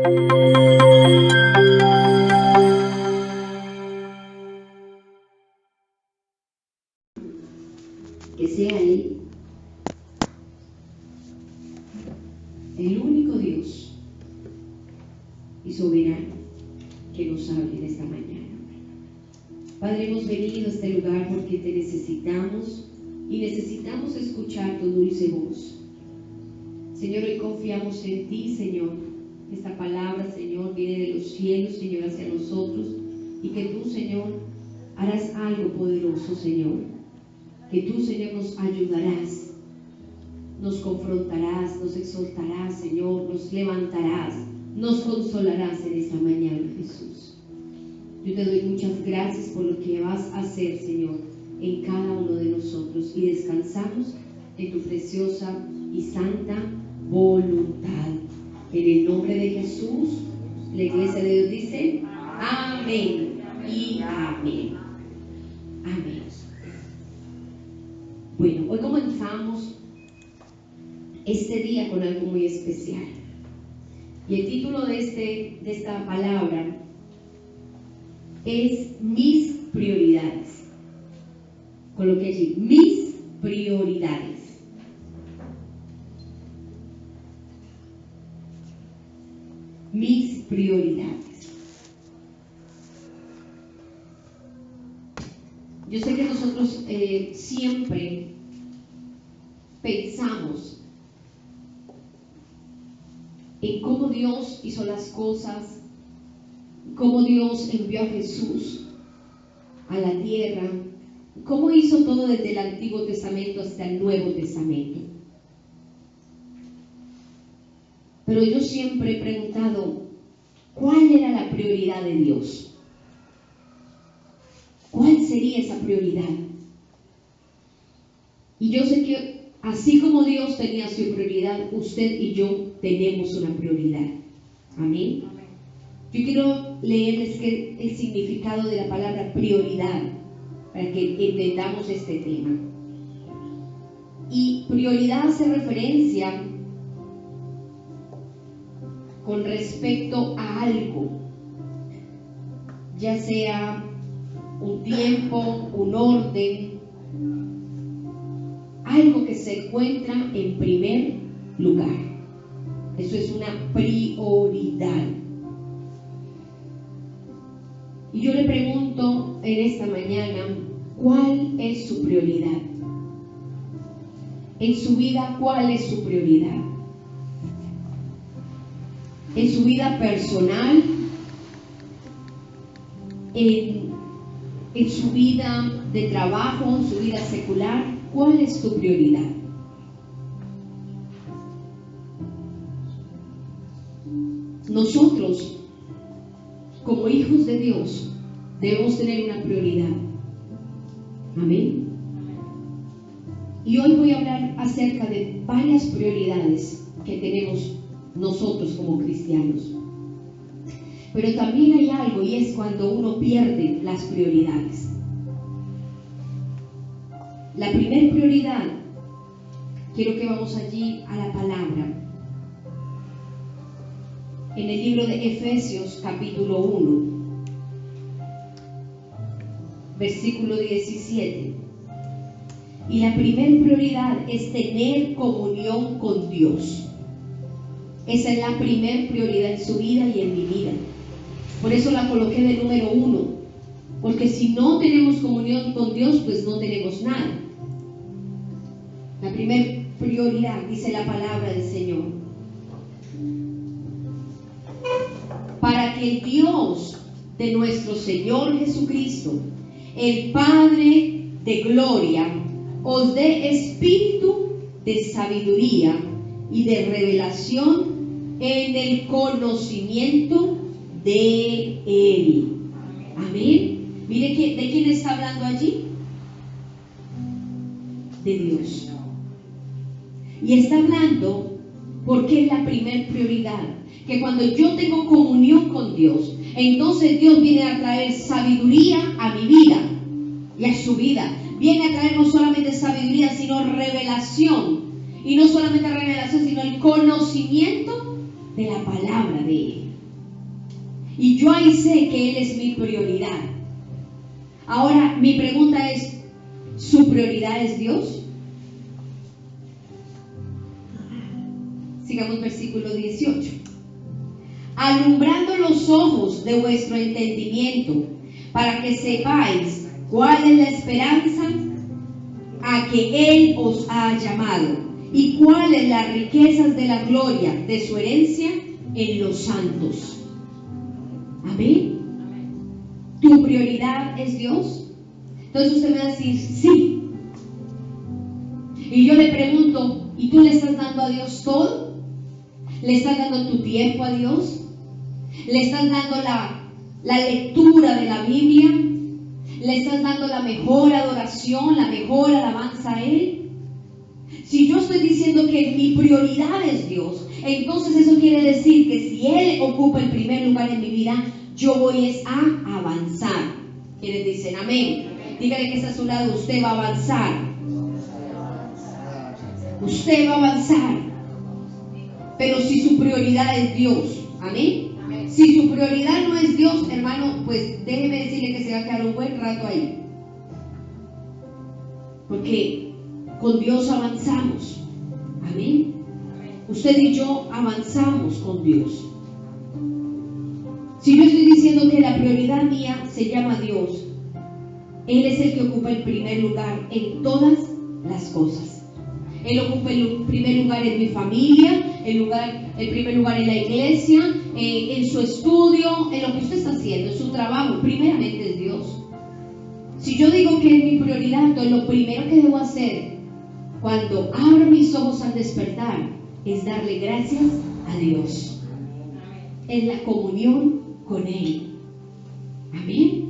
Que sea Él el único Dios y soberano que nos hable en esta mañana. Padre, hemos venido a este lugar porque te necesitamos y necesitamos escuchar tu dulce voz. Señor, hoy confiamos en ti, Señor. Esta palabra, Señor, viene de los cielos, Señor, hacia nosotros, y que tú, Señor, harás algo poderoso, Señor. Que tú, Señor, nos ayudarás, nos confrontarás, nos exhortarás, Señor, nos levantarás, nos consolarás en esta mañana, Jesús. Yo te doy muchas gracias por lo que vas a hacer, Señor, en cada uno de nosotros, y descansamos en tu preciosa y santa voluntad. En el nombre de Jesús, la iglesia de Dios dice amén y amén. Amén. Bueno, hoy comenzamos este día con algo muy especial. Y el título de esta palabra es Mis prioridades. Coloqué allí, mis prioridades. Mis prioridades. Yo sé que nosotros siempre pensamos en cómo Dios hizo las cosas, cómo Dios envió a Jesús a la tierra, cómo hizo todo desde el Antiguo Testamento hasta el Nuevo Testamento. Pero yo siempre he preguntado, ¿cuál era la prioridad de Dios? ¿Cuál sería esa prioridad? Y yo sé que así como Dios tenía su prioridad, usted y yo tenemos una prioridad. Amén. Yo quiero leerles el significado de la palabra prioridad para que entendamos este tema. Y prioridad hace referencia con respecto a algo, ya sea un tiempo, un orden, algo que se encuentra en primer lugar. Eso es una prioridad. Y yo le pregunto en esta mañana, ¿cuál es su prioridad? En su vida, ¿cuál es su prioridad? En su vida personal, en su vida de trabajo, en su vida secular, ¿cuál es tu prioridad? Nosotros, como hijos de Dios, debemos tener una prioridad. Amén. Y hoy voy a hablar acerca de varias prioridades que tenemos nosotros como cristianos. Pero también hay algo, y es cuando uno pierde las prioridades. La primera prioridad, quiero que vamos allí a la palabra. En el libro de Efesios capítulo 1, versículo 17. Y la primera prioridad es tener comunión con Dios. Esa es la primera prioridad en su vida y en mi vida. Por eso la coloqué de número 1. Porque si no tenemos comunión con Dios, pues no tenemos nada. La primera prioridad, dice la palabra del Señor. Para que el Dios de nuestro Señor Jesucristo, el Padre de gloria, os dé espíritu de sabiduría y de revelación en el conocimiento de Él. Amén. Mire, ¿de quién está hablando allí? De Dios. Y está hablando porque es la primer prioridad. Que cuando yo tengo comunión con Dios, entonces Dios viene a traer sabiduría a mi vida y a su vida. Viene a traer no solamente sabiduría, sino revelación. Y no solamente revelación, sino el conocimiento de la palabra de Él. Y yo ahí sé que Él es mi prioridad. Ahora, mi pregunta es, ¿su prioridad es Dios? Sigamos versículo 18. Alumbrando los ojos de vuestro entendimiento, para que sepáis cuál es la esperanza a que Él os ha llamado, y cuáles las riquezas de la gloria de su herencia en los santos. Amén. ¿Tu prioridad es Dios? Entonces usted me va a decir, sí. Y yo le pregunto, ¿y tú le estás dando a Dios todo? ¿Le estás dando tu tiempo a Dios? ¿Le estás dando la lectura de la Biblia? ¿Le estás dando la mejor adoración, la mejor alabanza a Él? Si yo estoy diciendo que mi prioridad es Dios, entonces eso quiere decir que si Él ocupa el primer lugar en mi vida, yo voy a avanzar. ¿Quiénes dicen amén? Dígale que está a su lado, usted va a avanzar. Usted va a avanzar. Pero si su prioridad es Dios, amén. Si su prioridad no es Dios, hermano, pues déjeme decirle que se va a quedar un buen rato ahí. Porque con Dios avanzamos. Amén. Usted y yo avanzamos con Dios. Si yo estoy diciendo que la prioridad mía se llama Dios, Él es el que ocupa el primer lugar en todas las cosas. Él ocupa el primer lugar en mi familia, el primer lugar en la iglesia, en su estudio, en lo que usted está haciendo, en su trabajo. Primeramente es Dios. Si yo digo que es mi prioridad, entonces lo primero que debo hacer cuando abro mis ojos al despertar es darle gracias a Dios. Es la comunión con Él. Amén.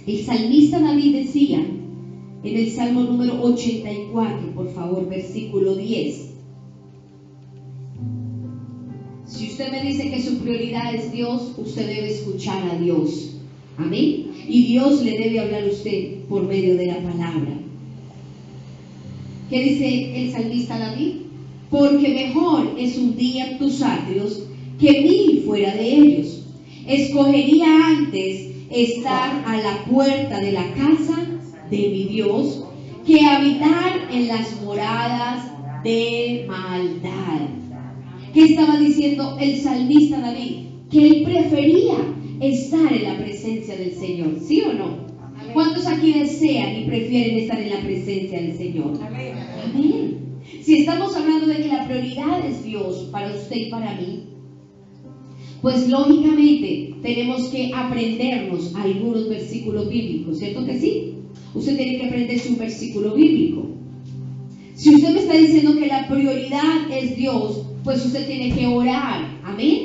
El salmista David decía en el Salmo número 84, por favor, versículo 10. Si usted me dice que su prioridad es Dios, usted debe escuchar a Dios. Amén. Y Dios le debe hablar a usted por medio de la palabra. ¿Qué dice el salmista David? Porque mejor es un día en tus atrios que 1000 fuera de ellos. Escogería antes estar a la puerta de la casa de mi Dios que habitar en las moradas de maldad. ¿Qué estaba diciendo el salmista David? Que él prefería estar en la presencia del Señor, ¿sí o no? ¿Cuántos aquí desean y prefieren estar en la presencia del Señor? Amén. Amén. Si estamos hablando de que la prioridad es Dios para usted y para mí, pues lógicamente tenemos que aprendernos algunos versículos bíblicos, ¿cierto que sí? Usted tiene que aprenderse un versículo bíblico. Si usted me está diciendo que la prioridad es Dios, pues usted tiene que orar. Amén.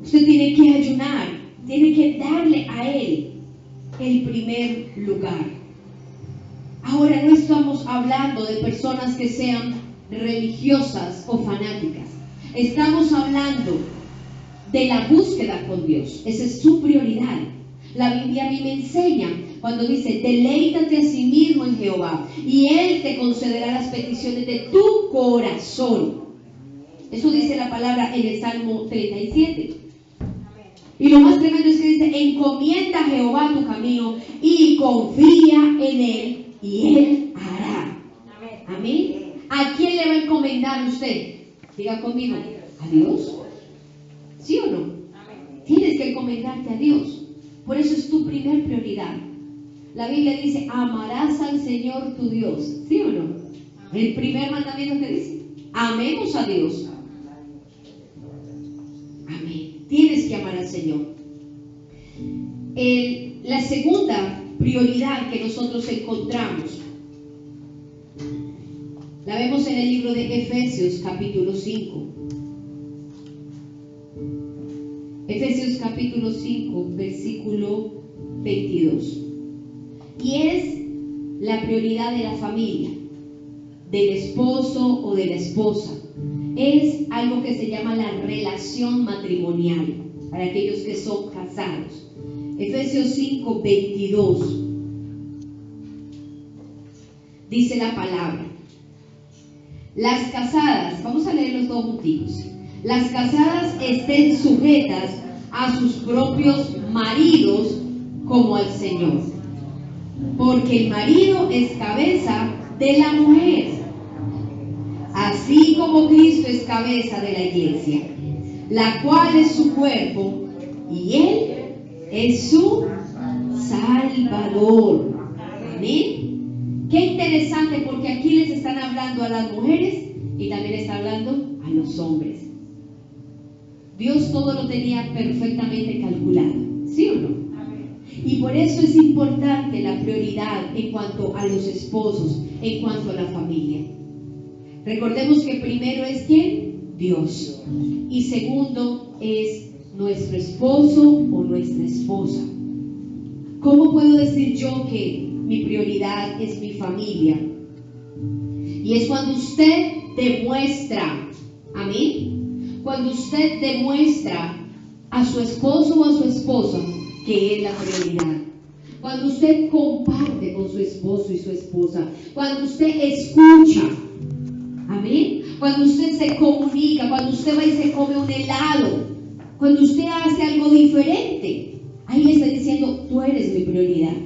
Usted tiene que ayunar, tiene que darle a Él el primer lugar. Ahora no estamos hablando de personas que sean religiosas o fanáticas. Estamos hablando de la búsqueda con Dios. Esa es su prioridad. La Biblia a mí me enseña cuando dice, deleítate a sí mismo en Jehová y Él te concederá las peticiones de tu corazón. Eso dice la palabra en el Salmo 37. Y lo más tremendo es que dice, encomienda a Jehová tu camino y confía en Él y Él hará. Amén. ¿A quién le va a encomendar usted? Diga conmigo, ¿a Dios? ¿Sí o no? Tienes que encomendarte a Dios. Por eso es tu primer prioridad. La Biblia dice, amarás al Señor tu Dios. ¿Sí o no? El primer mandamiento que dice, amemos a Dios. Amén. Tienes que amar al Señor. La segunda prioridad que nosotros encontramos la vemos en el libro de Efesios capítulo 5. Efesios capítulo 5 versículo 22. Y es la prioridad de la familia, del esposo o de la esposa. Es algo que se llama la relación matrimonial para aquellos que son casados. Efesios 5, 22 dice la palabra: las casadas, vamos a leer los dos juntitos. las casadas estén sujetas a sus propios maridos como al Señor, porque el marido es cabeza de la mujer, así como Cristo es cabeza de la iglesia, la cual es su cuerpo, y Él es su Salvador. Amén. Qué interesante, porque aquí les están hablando a las mujeres y también está hablando a los hombres. Dios todo lo tenía perfectamente calculado, ¿sí o no? Y por eso es importante la prioridad en cuanto a los esposos, en cuanto a la familia. Recordemos que primero es ¿quién? Dios. Y segundo es nuestro esposo o nuestra esposa. ¿Cómo puedo decir yo que mi prioridad es mi familia? Y es cuando usted demuestra, amén, cuando usted demuestra a su esposo o a su esposa que es la prioridad. Cuando usted comparte con su esposo y su esposa, cuando usted escucha, amén, cuando usted se comunica, cuando usted va y se come un helado, cuando usted hace algo diferente, ahí le está diciendo, tú eres mi prioridad.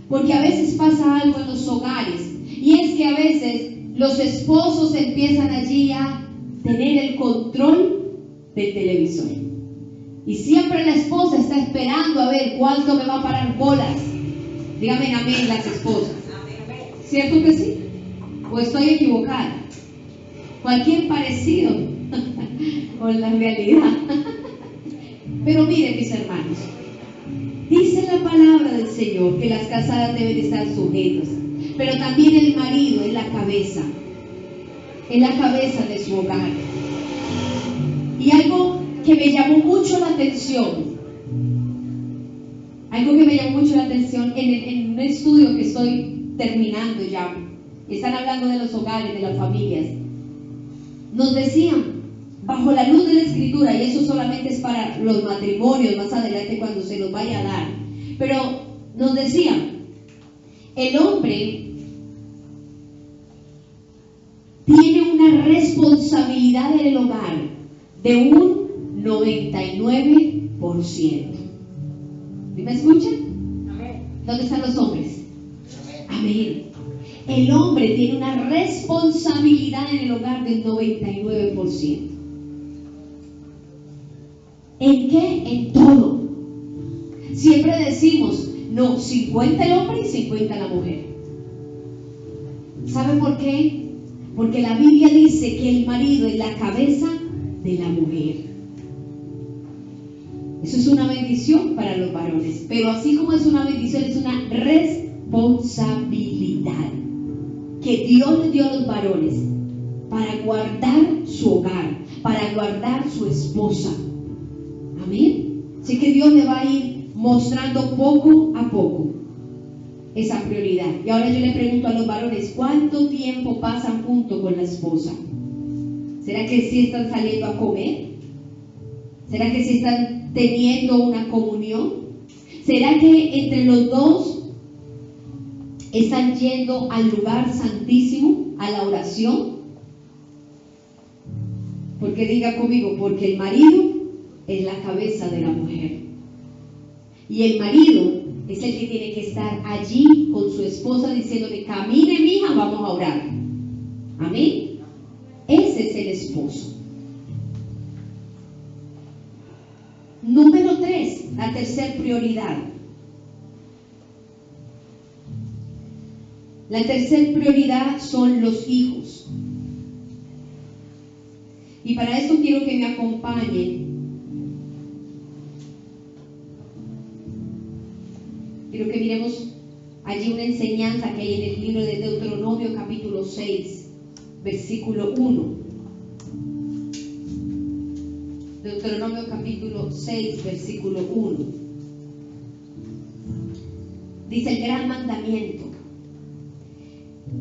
Porque a veces pasa algo en los hogares, y es que a veces los esposos empiezan allí a tener el control del televisor. Y siempre la esposa está esperando a ver cuánto me va a parar bolas. Díganme amén las esposas. ¿Cierto que sí? ¿O estoy equivocada? Cualquier parecido con la realidad. Pero miren, mis hermanos, dice la palabra del Señor que las casadas deben estar sujetas, pero también el marido es la cabeza de su hogar. Y algo que me llamó mucho la atención, en un estudio que estoy terminando ya, están hablando de los hogares, de las familias, nos decían, bajo la luz de la Escritura, y eso solamente es para los matrimonios más adelante cuando se los vaya a dar, pero nos decían, el hombre tiene una responsabilidad en el hogar de un 99%. ¿Me escuchan? Amén. ¿Dónde están los hombres? Amén. El hombre tiene una responsabilidad en el hogar del 99%. ¿En qué? En todo. Siempre decimos, no, 50 el hombre y 50 la mujer. ¿Sabe por qué? Porque la Biblia dice que el marido es la cabeza de la mujer. Eso es una bendición para los varones, pero así como es una bendición, es una responsabilidad que Dios les dio a los varones para guardar su hogar, para guardar su esposa. Amén. Así que Dios le va a ir mostrando poco a poco esa prioridad. Y ahora yo le pregunto a los varones, ¿cuánto tiempo pasan junto con la esposa? ¿Será que sí están saliendo a comer? ¿Será que sí están teniendo una comunión? ¿Será que entre los dos están yendo al lugar santísimo, a la oración? Porque diga conmigo, porque el marido es la cabeza de la mujer. Y el marido es el que tiene que estar allí con su esposa diciéndole, camine mija, vamos a orar. Amén. Ese es el esposo. Número 3, la tercera prioridad. La tercera prioridad son los hijos. Y para esto quiero que me acompañen. Quiero que miremos allí una enseñanza que hay en el libro de Deuteronomio capítulo 6, versículo 1. Deuteronomio capítulo 6, versículo 1. Dice el gran mandamiento.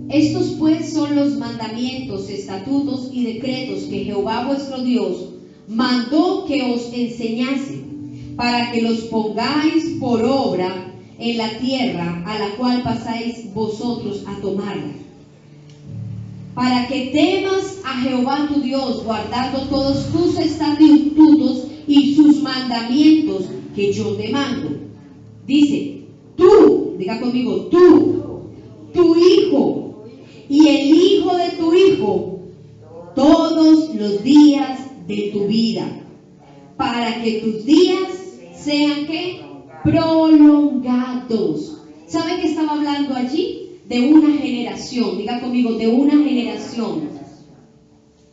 Estos pues son los mandamientos, estatutos y decretos que Jehová vuestro Dios mandó que os enseñase, para que los pongáis por obra en la tierra a la cual pasáis vosotros a tomarla. para que temas a Jehová tu Dios, guardando todos tus estatutos y sus mandamientos que yo te mando. Dice, tú, diga conmigo, tú, tu hijo y el hijo de tu hijo, todos los días de tu vida, para que tus días sean ¿qué? Prolongados. ¿Sabe qué estaba hablando allí? De una generación, diga conmigo, de una generación.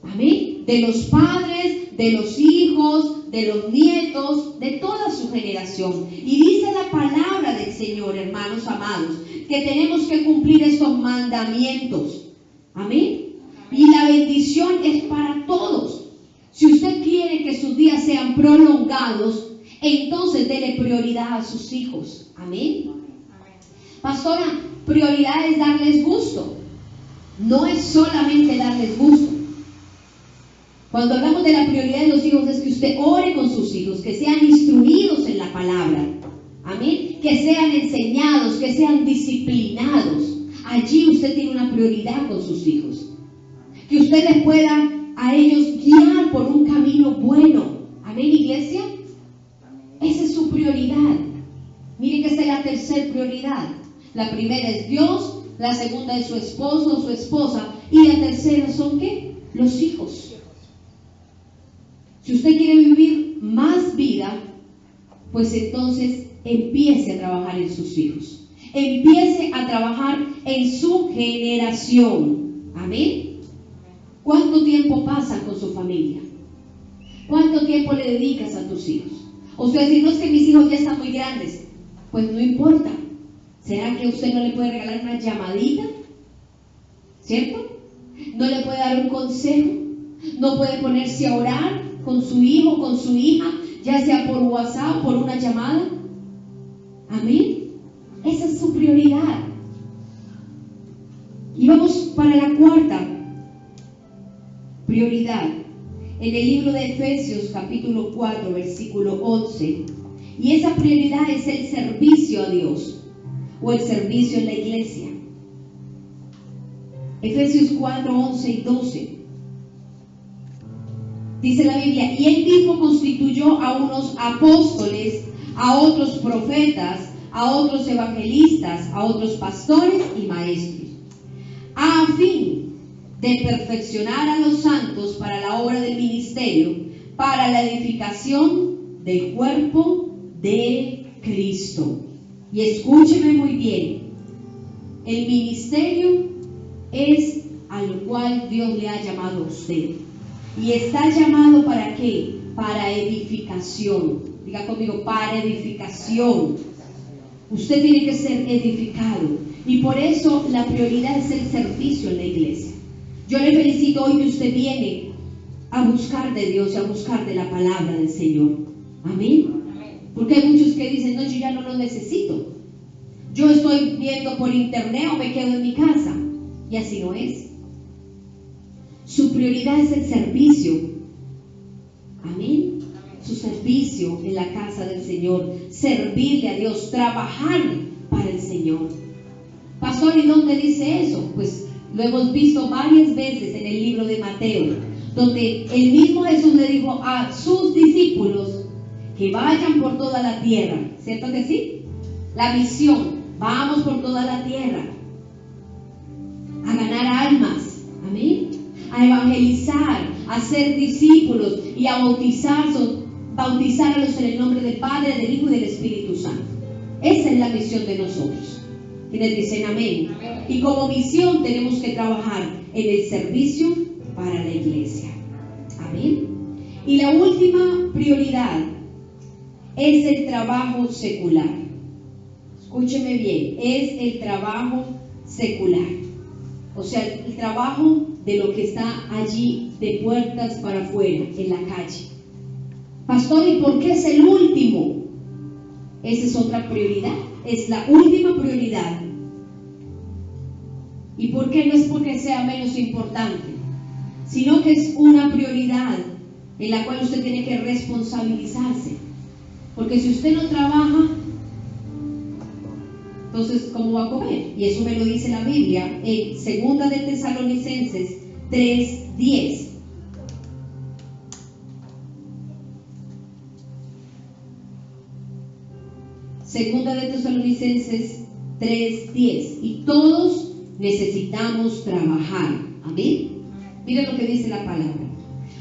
Amén. De los padres, de los hijos, de los nietos, de toda su generación. Y dice la palabra del Señor, hermanos amados, que tenemos que cumplir estos mandamientos. Amén. Y la bendición es para todos. Si usted quiere que sus días sean prolongados, entonces dele prioridad a sus hijos. Amén. Pastora, prioridad es darles gusto. No es solamente darles gusto. Cuando hablamos de la prioridad de los hijos es que usted ore con sus hijos, que sean instruidos en la palabra. Amén. Que sean enseñados, que sean disciplinados. Allí usted tiene una prioridad con sus hijos. Que usted les pueda a ellos guiar por un camino bueno. Amén, iglesia. Esa es su prioridad. Miren que esta es la tercera prioridad. La primera es Dios, la segunda es su esposo o su esposa, y la tercera son ¿qué? Los hijos. Si usted quiere vivir más vida, pues entonces empiece a trabajar en sus hijos. Empiece a trabajar en su generación. Amén. ¿Cuánto tiempo pasas con su familia? ¿Cuánto tiempo le dedicas a tus hijos? O sea, si no es que mis hijos ya están muy grandes, pues no importa. ¿Será que usted no le puede regalar una llamadita? ¿Cierto? ¿No le puede dar un consejo? ¿No puede ponerse a orar con su hijo, con su hija, ya sea por WhatsApp o por una llamada? Amén. Esa es su prioridad. Y vamos para la cuarta prioridad. En el libro de Efesios, capítulo 4, versículo 11. Y esa prioridad es el servicio a Dios, o el servicio en la iglesia. Efesios 4, 11 y 12. Dice la Biblia, y él mismo constituyó a unos apóstoles, a otros profetas, a otros evangelistas, a otros pastores y maestros, a fin de perfeccionar a los santos para la obra del ministerio, para la edificación del cuerpo de Cristo. Y escúcheme muy bien, el ministerio es al cual Dios le ha llamado a usted. Y está llamado ¿para qué? Para edificación. Diga conmigo, para edificación. Usted tiene que ser edificado. Y por eso la prioridad es el servicio en la iglesia. Yo le felicito hoy que usted viene a buscar de Dios y a buscar de la palabra del Señor. Amén. Porque hay muchos que dicen, no, yo ya no lo necesito. Yo estoy viendo por internet o me quedo en mi casa. Y así no es. Su prioridad es el servicio. Amén. Su servicio en la casa del Señor. Servirle a Dios. Trabajar para el Señor. Pastor, ¿y dónde dice eso? Pues lo hemos visto varias veces en el libro de Mateo, donde el mismo Jesús le dijo a sus discípulos que vayan por toda la tierra. ¿Cierto que sí? La misión. Vamos por toda la tierra a ganar almas. Amén. A evangelizar, a ser discípulos y a bautizarlos en el nombre del Padre, del Hijo y del Espíritu Santo. Esa es la misión de nosotros. ¿Quiénes dicen amén? Amén. Y como misión tenemos que trabajar en el servicio para la iglesia. Amén. Y la última prioridad es el trabajo secular. Escúcheme bien, es el trabajo secular. O sea, el trabajo de lo que está allí de puertas para afuera, en la calle. Pastor, ¿y por qué es el último? Esa es otra prioridad, es la última prioridad. ¿Y por qué? No es porque sea menos importante, sino que es una prioridad en la cual usted tiene que responsabilizarse. Porque si usted no trabaja, entonces ¿cómo va a comer? Y eso me lo dice la Biblia en 2 de Tesalonicenses 3:10. Segunda de Tesalonicenses 3:10. Y todos necesitamos trabajar. Amén. Miren lo que dice la palabra.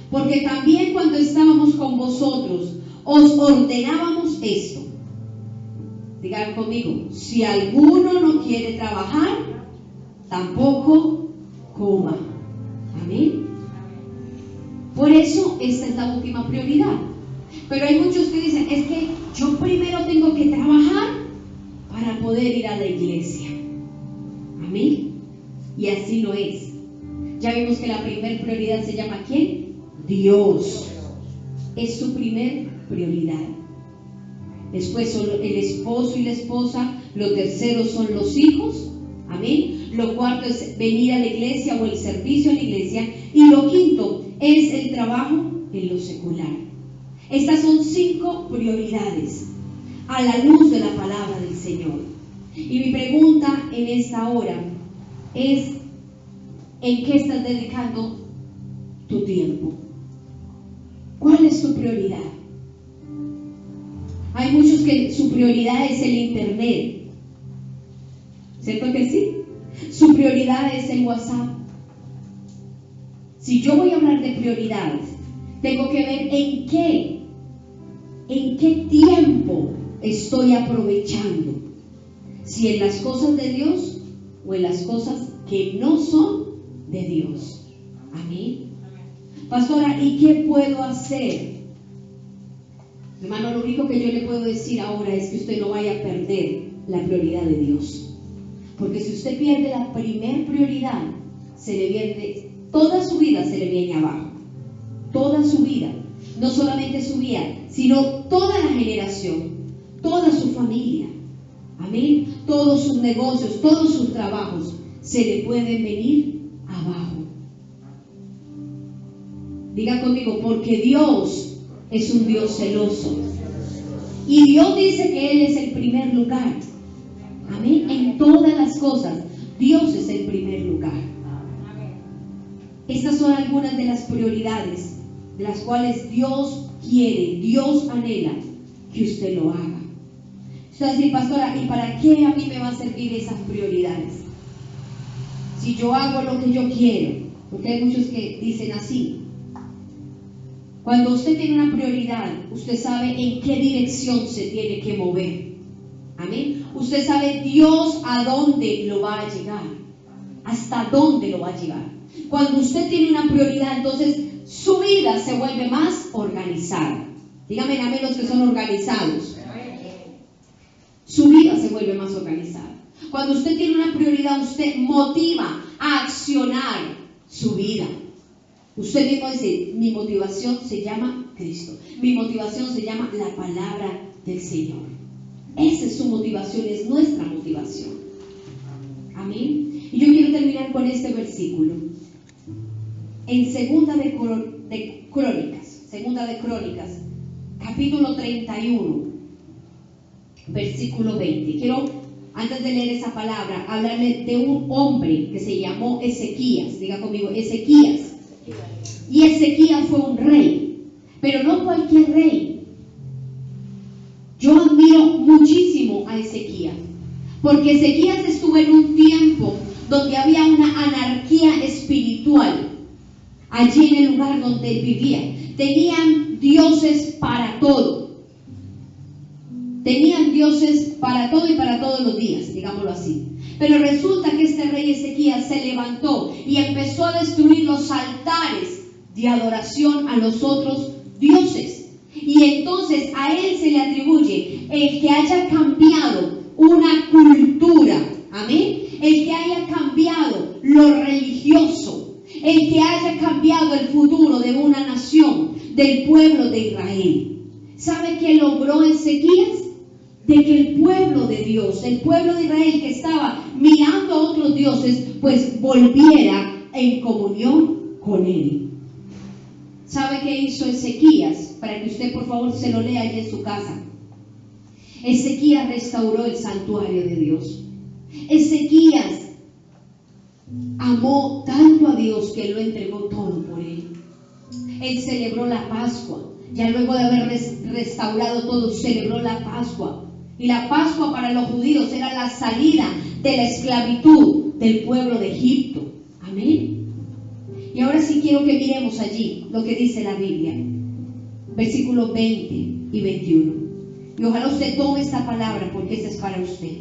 Porque también cuando estábamos con vosotros, os ordenábamos esto. Digan conmigo: si alguno no quiere trabajar, tampoco coma. Amén. Por eso esta es la última prioridad. Pero hay muchos que dicen: es que yo primero tengo que trabajar para poder ir a la iglesia. Amén. Y así no es. Ya vimos que la primera prioridad se llama ¿quién? Dios. Es su primer prioridad. Después son el esposo y la esposa. Lo tercero son los hijos. Amén. Lo cuarto es venir a la iglesia o el servicio a la iglesia. Y lo quinto es el trabajo en lo secular. Estas son 5 prioridades a la luz de la palabra del Señor. Y mi pregunta en esta hora es: ¿en qué estás dedicando tu tiempo? ¿Cuál es tu prioridad? Hay muchos que su prioridad es el internet. ¿Cierto que sí? Su prioridad es el WhatsApp. Si yo voy a hablar de prioridades, tengo que ver en qué tiempo estoy aprovechando. Si en las cosas de Dios o en las cosas que no son de Dios. Amén. Pastora, ¿y qué puedo hacer? Hermano, lo único que yo le puedo decir ahora es que usted no vaya a perder la prioridad de Dios. Porque si usted pierde la primer prioridad, se le viene, toda su vida se le viene abajo. Toda su vida. No solamente su vida, sino toda la generación, toda su familia. Amén. Todos sus negocios, todos sus trabajos se le pueden venir abajo. Diga conmigo: porque Dios es un Dios celoso. Y Dios dice que Él es el primer lugar. Amén. En todas las cosas, Dios es el primer lugar. Estas son algunas de las prioridades de las cuales Dios quiere, Dios anhela que usted lo haga. Usted va a decir: pastora, ¿y para qué a mí me va a servir esas prioridades? Si yo hago lo que yo quiero. Porque hay muchos que dicen así. Cuando usted tiene una prioridad, usted sabe en qué dirección se tiene que mover. Amén. Usted sabe Dios a dónde lo va a llegar, hasta dónde lo va a llevar. Cuando usted tiene una prioridad, entonces su vida se vuelve más organizada. Dígame amén los que son organizados. Su vida se vuelve más organizada. Cuando usted tiene una prioridad, usted motiva a accionar su vida. Usted mismo dice: mi motivación se llama Cristo. Mi motivación se llama la palabra del Señor. Esa es su motivación, es nuestra motivación. Amén. Y yo quiero terminar con este versículo. En Segunda de Crónicas, capítulo 31, versículo 20. Quiero, antes de leer esa palabra, hablarle de un hombre que se llamó Ezequías. Diga conmigo: Ezequías. Y Ezequías fue un rey, pero no cualquier rey. Yo admiro muchísimo a Ezequías, porque Ezequías estuvo en un tiempo donde había una anarquía espiritual allí en el lugar donde él vivía. Tenían dioses para todo. Tenían dioses para todo y para todos los días, digámoslo así. Pero resulta que este rey Ezequías se levantó y empezó a destruir los altares de adoración a los otros dioses. Y entonces a él se le atribuye el que haya cambiado una cultura. Amén. El que haya cambiado lo religioso. El que haya cambiado el futuro de una nación, del pueblo de Israel. ¿Sabe qué logró Ezequías? De que el pueblo de Dios, el pueblo de Israel que estaba mirando a otros dioses, pues volviera en comunión con él. ¿Sabe qué hizo Ezequías? Para que usted por favor se lo lea allí en su casa. Ezequías restauró el santuario de Dios. Ezequías amó tanto a Dios que Él lo entregó todo por Él. Él celebró la Pascua. Ya luego de haber restaurado todo, celebró la Pascua. Y la Pascua para los judíos era la salida de la esclavitud del pueblo de Egipto. Amén. Y ahora sí quiero que miremos allí lo que dice la Biblia. Versículos 20 y 21. Y ojalá usted tome esta palabra porque esta es para usted.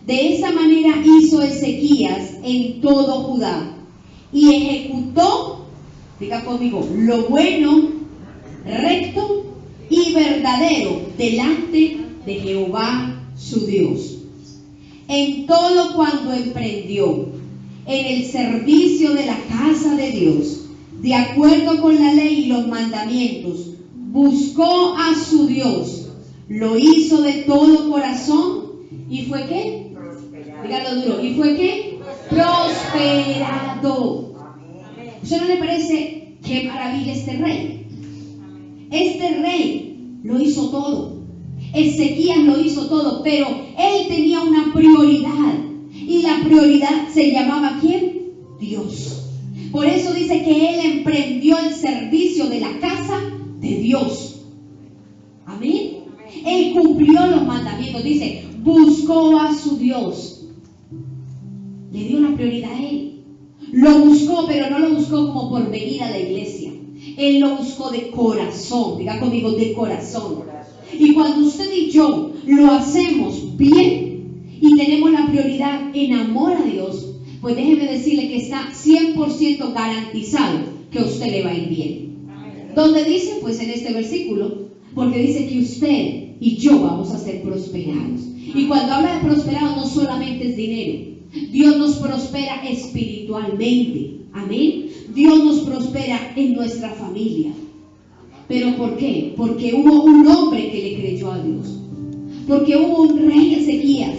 De esta manera hizo Ezequías en todo Judá y ejecutó, diga conmigo, lo bueno, recto y verdadero delante de Jehová su Dios. En todo cuanto emprendió en el servicio de la casa de Dios, de acuerdo con la ley y los mandamientos, buscó a su Dios, lo hizo de todo corazón y fue ¿qué? Dígalo duro. ¿Y fue qué? Prosperado. ¿Usted no le parece qué maravilla este rey? Este rey lo hizo todo. Ezequías lo hizo todo, pero él tenía una prioridad. Y la prioridad se llamaba ¿quién? Dios. Por eso dice que él emprendió el servicio de la casa de Dios. Amén. Él cumplió los mandamientos. Dice, buscó a su Dios. Le dio la prioridad a él. Lo buscó, pero no lo buscó como por venir a la iglesia. Él lo buscó de corazón. Diga conmigo, de corazón. Y cuando usted y yo lo hacemos bien y tenemos la prioridad en amor a Dios, pues déjeme decirle que está 100% garantizado que a usted le va a ir bien. ¿Dónde dice? Pues en este versículo. Porque dice que usted y yo vamos a ser prosperados. Y cuando habla de prosperados no solamente es dinero. Dios nos prospera espiritualmente. Amén. Dios nos prospera en nuestra familia. ¿Pero por qué? Porque hubo un hombre que le creyó a Dios. Porque hubo un rey Ezequías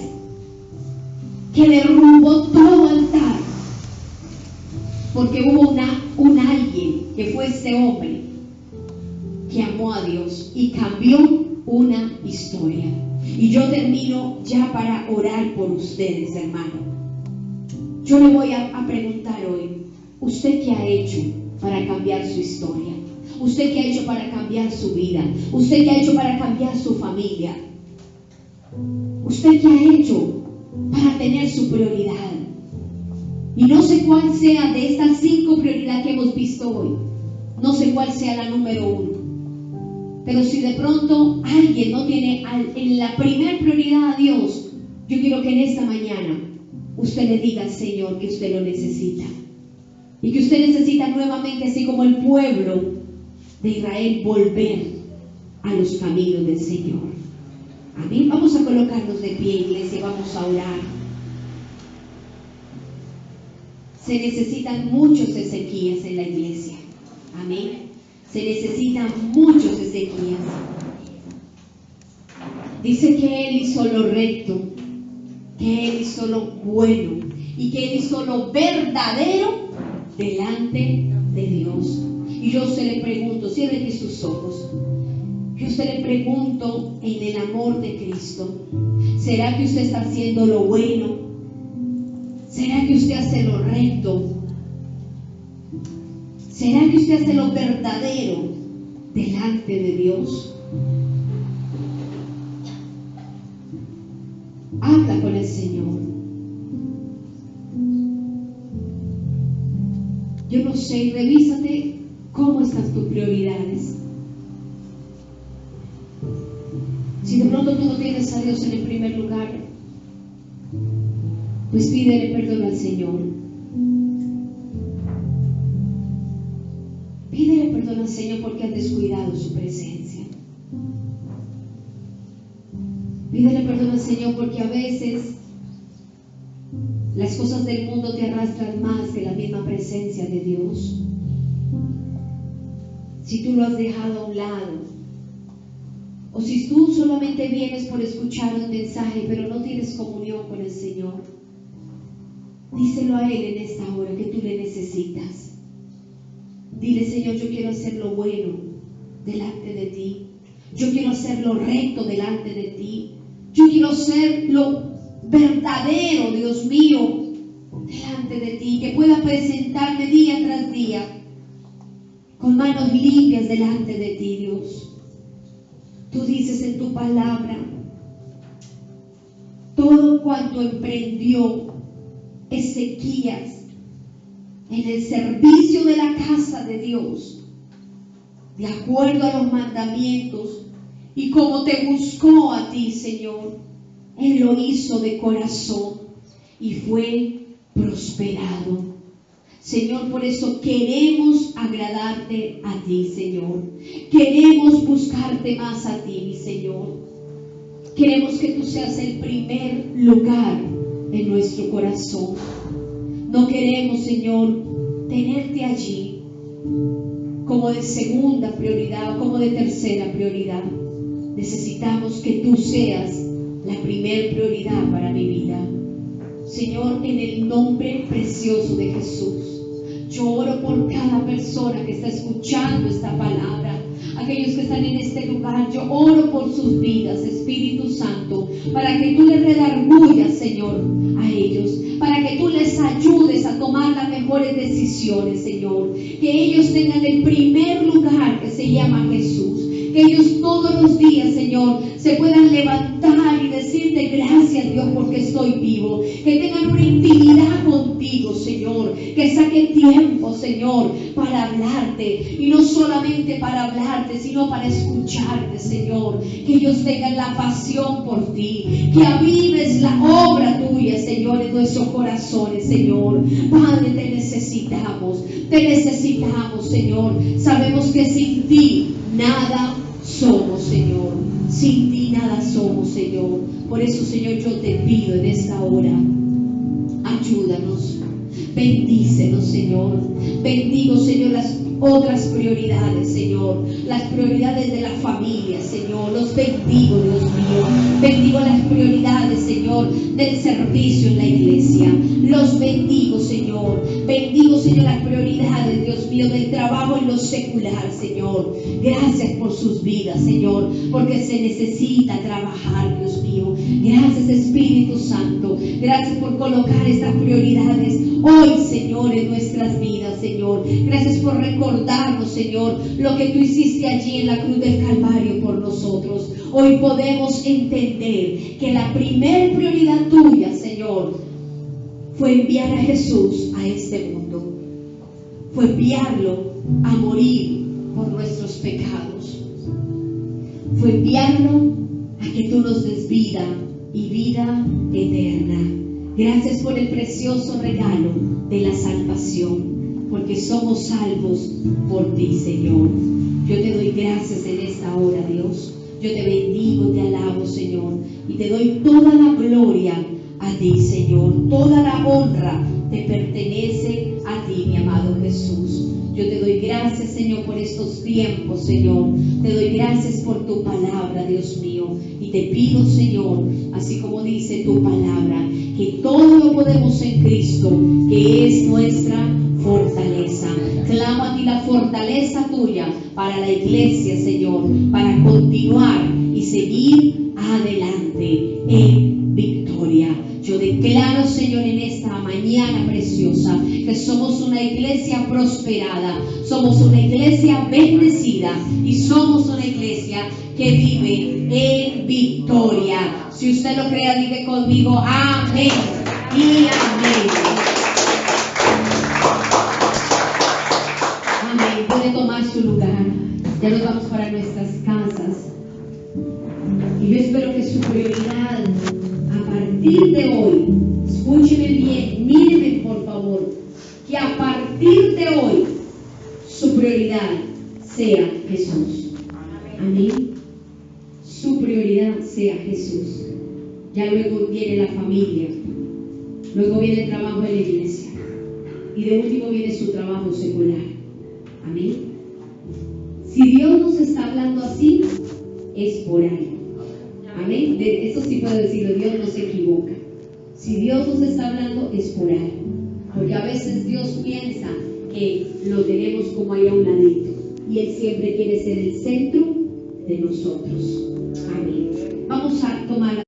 que derrumbó todo altar. Porque hubo un alguien que fue este hombre que amó a Dios y cambió una historia. Y yo termino ya para orar por ustedes, hermano. Yo le voy a preguntar hoy, ¿usted qué ha hecho para cambiar su historia? ¿Usted qué ha hecho para cambiar su vida? ¿Usted qué ha hecho para cambiar su familia? ¿Usted qué ha hecho para tener su prioridad? Y no sé cuál sea de estas 5 prioridades que hemos visto hoy. No sé cuál sea la número 1. Pero si de pronto alguien no tiene en la primera prioridad a Dios, yo quiero que en esta mañana usted le diga al Señor que usted lo necesita. Y que usted necesita nuevamente, así como el pueblo de Israel, volver a los caminos del Señor. Amén. Vamos a colocarnos de pie, iglesia, y vamos a orar. Se necesitan muchos Ezequías en la iglesia. Amén. Se necesitan muchos Ezequías. Dice que él hizo lo recto, que él hizo lo bueno y que él hizo lo verdadero delante de Dios. Y yo se le pregunto, cierre sus ojos. Yo se le pregunto en el amor de Cristo, ¿será que usted está haciendo lo bueno? ¿Será que usted hace lo recto? ¿Será que usted hace lo verdadero delante de Dios? Habla con el Señor. Yo no sé, revísate cómo están tus prioridades. Si de pronto tú no tienes a Dios en el primer lugar, pues pídele perdón al Señor. Pídele perdón al Señor porque has descuidado su presencia. Pídele perdón al Señor porque a veces las cosas del mundo te arrastran más que la misma presencia de Dios. Si tú lo has dejado a un lado, o si tú solamente vienes por escuchar un mensaje pero no tienes comunión con el Señor, díselo a Él en esta hora que tú le necesitas. Dile: Señor, yo quiero hacer lo bueno delante de ti. Yo quiero hacer lo recto delante de ti. Yo quiero hacer lo verdadero, Dios mío, delante de ti, que pueda presentarme día tras día con manos limpias delante de ti, Dios. Tú dices en tu palabra, todo cuanto emprendió Ezequías en el servicio de la casa de Dios, de acuerdo a los mandamientos, y como te buscó a ti, Señor, Él lo hizo de corazón y fue prosperado. Señor, por eso queremos agradarte a ti, Señor. Queremos buscarte más a ti, mi Señor. Queremos que tú seas el primer lugar en nuestro corazón. No queremos, Señor, tenerte allí como de segunda prioridad o como de tercera prioridad. Necesitamos que tú seas la primer prioridad para mi vida. Señor, en el nombre precioso de Jesús, yo oro por cada persona que está escuchando esta palabra, aquellos que están en este lugar. Yo oro por sus vidas, Espíritu Santo, para que tú les redargullas, Señor, a ellos, para que tú les ayudes a tomar las mejores decisiones, Señor, que ellos tengan el primer lugar que se llama Jesús, que ellos todos los días, Señor, se puedan levantar y decirte gracias, Dios, porque estoy vivo, que tengan una intimidad contigo, Señor, que saquen tiempo, Señor, para hablarte, y no solamente para hablarte, sino para escucharte, Señor, que ellos tengan la pasión por ti, que avives la obra tuya, Señor, en nuestros corazones, Señor. Padre, te necesitamos, Señor. Sabemos que sin ti nada somos, Señor. Sin ti nada somos, Señor. Por eso, Señor, yo te pido en esta hora, ayúdanos, bendícenos, Señor. Bendigo, Señor, las otras prioridades, Señor, las prioridades de la familia, Señor, los bendigo, Dios mío. Bendigo las prioridades, Señor, del servicio en la iglesia, los bendigo, Señor. Bendigo, Señor, las prioridades, Dios mío, del trabajo en lo secular, Señor. Gracias por sus vidas, Señor, porque se necesita trabajar, Dios mío. Gracias, Espíritu Santo. Gracias por colocar estas prioridades hoy, Señor, en nuestras vidas, Señor. Gracias por recordarnos, Señor, lo que tú hiciste allí en la cruz del Calvario por nosotros. Hoy podemos entender que la primer prioridad tuya, Señor, fue enviar a Jesús a este mundo. Fue enviarlo a morir por nuestros pecados. Fue enviarlo a que tú nos des vida y vida eterna. Gracias por el precioso regalo de la salvación, porque somos salvos por ti, Señor. Yo te doy gracias en esta hora, Dios. Yo te bendigo, te alabo, Señor, y te doy toda la gloria a ti, Señor. Toda la honra te pertenece a ti, mi amado Jesús. Yo te doy gracias, Señor, por estos tiempos, Señor. Te doy gracias por tu palabra, Dios mío. Y te pido, Señor, así como dice tu palabra, que todo lo podemos en Cristo, que es nuestra fortaleza. Clamo a ti la fortaleza tuya para la iglesia, Señor, para continuar y seguir adelante en victoria. Yo declaro, Señor, en esta mañana preciosa, que somos una iglesia prosperada, somos una iglesia bendecida y somos una iglesia que vive en victoria. Si usted lo crea, diga conmigo amén y amén. Amén. Puede tomar su lugar. Ya nos vamos para nuestras casas. Y yo espero que su prioridad a partir de hoy, escúcheme bien, míreme por favor, que a partir de hoy su prioridad sea Jesús. Amén. Su prioridad sea Jesús. Ya luego viene la familia, luego viene el trabajo en la iglesia y de último viene su trabajo secular. Amén. Si Dios nos está hablando así, es por algo. Amén. Eso sí puedo decirlo, Dios no se equivoca. Si Dios nos está hablando, es por algo. Porque a veces Dios piensa que lo tenemos como ahí a un ladito. Y Él siempre quiere ser el centro de nosotros. Amén. Vamos a tomar